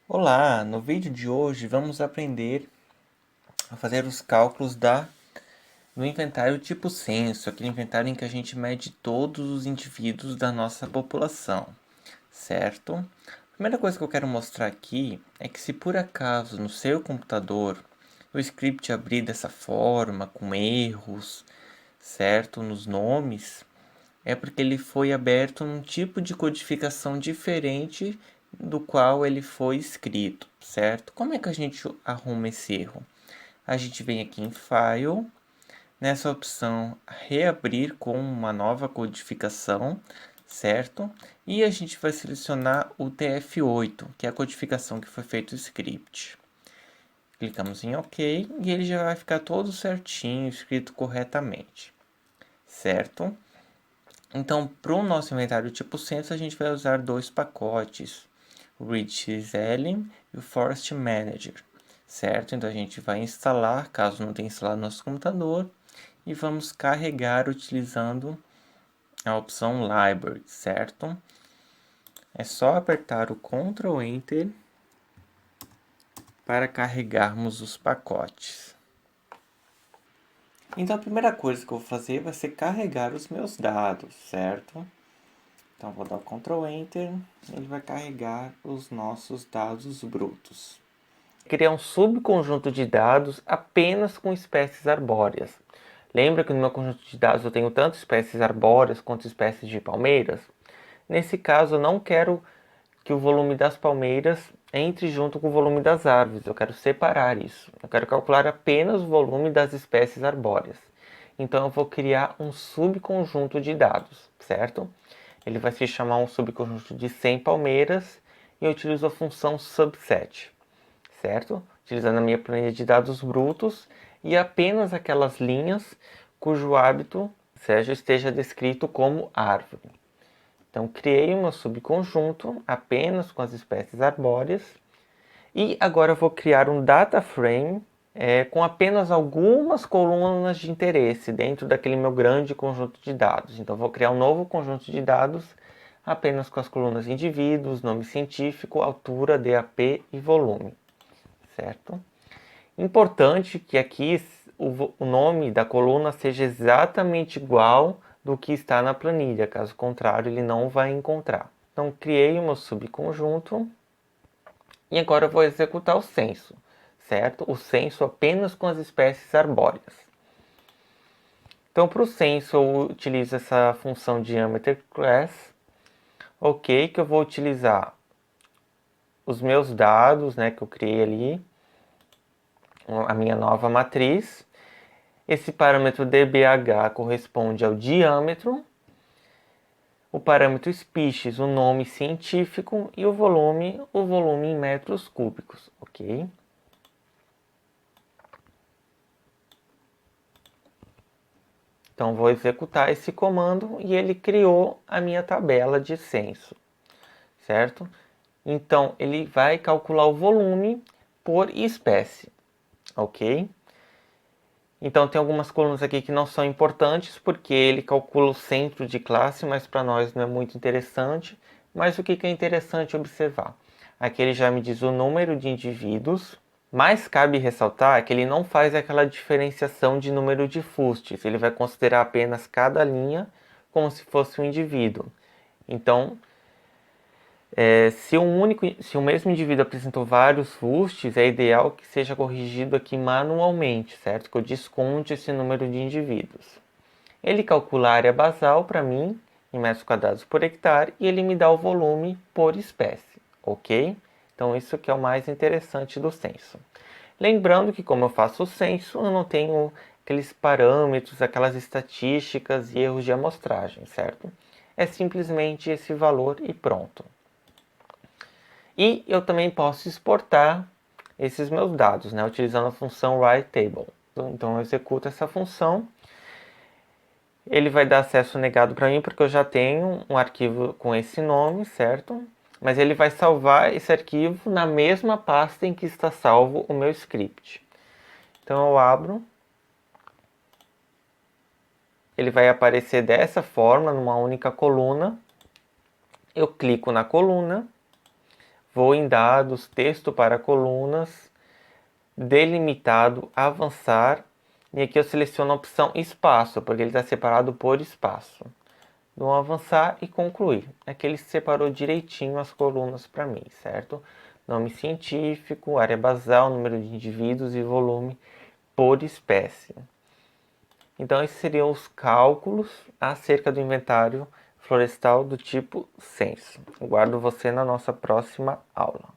Olá, no vídeo de hoje vamos aprender a fazer os cálculos do inventário tipo censo, aquele inventário em que a gente mede todos os indivíduos da nossa população, certo? A primeira coisa que eu quero mostrar aqui é que se por acaso no seu computador o script abrir dessa forma, com erros, certo, nos nomes, é porque ele foi aberto num tipo de codificação diferente do qual ele foi escrito, certo? Como é que a gente arruma esse erro? A gente vem aqui em File, nessa opção Reabrir com uma nova codificação, certo? E a gente vai selecionar o TF8, que é a codificação que foi feito o script. Clicamos em OK e ele já vai ficar todo certinho, escrito corretamente, certo? Então, para o nosso inventário tipo censo, a gente vai usar dois pacotes, o ReadXL e o Forest Manager, certo? Então, a gente vai instalar, caso não tenha instalado no nosso computador, e vamos carregar utilizando a opção Library, certo? É só apertar o Ctrl Enter para carregarmos os pacotes. Então, a primeira coisa que eu vou fazer vai ser carregar os meus dados, certo? Então, vou dar Ctrl Enter, ele vai carregar os nossos dados brutos. Criar um subconjunto de dados apenas com espécies arbóreas. Lembra que no meu conjunto de dados eu tenho tanto espécies arbóreas quanto espécies de palmeiras? Nesse caso, eu não quero que o volume das palmeiras entre junto com o volume das árvores. Eu quero separar isso. Eu quero calcular apenas o volume das espécies arbóreas. Então, eu vou criar um subconjunto de dados, certo? Ele vai se chamar um subconjunto de 100 palmeiras e eu utilizo a função subset, certo? Utilizando a minha planilha de dados brutos e apenas aquelas linhas cujo hábito esteja descrito como árvore. Então, criei o meu subconjunto apenas com as espécies arbóreas e agora eu vou criar um data frame com apenas algumas colunas de interesse dentro daquele meu grande conjunto de dados. Então, vou criar um novo conjunto de dados apenas com as colunas indivíduos, nome científico, altura, DAP e volume, certo? Importante que aqui o nome da coluna seja exatamente igual do que está na planilha, caso contrário ele não vai encontrar. Então, criei o meu subconjunto e agora eu vou executar o censo, certo? O censo apenas com as espécies arbóreas. Então, para o censo, eu utilizo essa função diameter class, ok, que eu vou utilizar os meus dados, né, que eu criei ali, a minha nova matriz. Esse parâmetro dBH corresponde ao diâmetro, o parâmetro species, o nome científico, e o volume em metros cúbicos, ok? Então, vou executar esse comando e ele criou a minha tabela de censo, certo? Então, ele vai calcular o volume por espécie, ok? Então, tem algumas colunas aqui que não são importantes, porque ele calcula o centro de classe, mas para nós não é muito interessante. Mas o que é interessante observar? Aqui ele já me diz o número de indivíduos, mas cabe ressaltar que ele não faz aquela diferenciação de número de fustes. Ele vai considerar apenas cada linha como se fosse um indivíduo. Então, se o mesmo indivíduo apresentou vários FUSTs, é ideal que seja corrigido aqui manualmente, certo? Que eu desconte esse número de indivíduos. Ele calcula a área basal para mim, em metros quadrados por hectare, e ele me dá o volume por espécie, ok? Então, isso que é o mais interessante do censo. Lembrando que, como eu faço o censo, eu não tenho aqueles parâmetros, aquelas estatísticas e erros de amostragem, certo? É simplesmente esse valor e pronto. E eu também posso exportar esses meus dados, né, utilizando a função writeTable. Então eu executo essa função. Ele vai dar acesso negado para mim porque eu já tenho um arquivo com esse nome, certo? Mas ele vai salvar esse arquivo na mesma pasta em que está salvo o meu script. Então eu abro. Ele vai aparecer dessa forma, numa única coluna. Eu clico na coluna, Vou em dados, texto para colunas, delimitado, avançar, e aqui eu seleciono a opção espaço, porque ele está separado por espaço. Dou um avançar e concluir. Aqui ele separou direitinho as colunas para mim, certo? Nome científico, área basal, número de indivíduos e volume por espécie. Então, esses seriam os cálculos acerca do inventário florestal do tipo censo. Aguardo você na nossa próxima aula.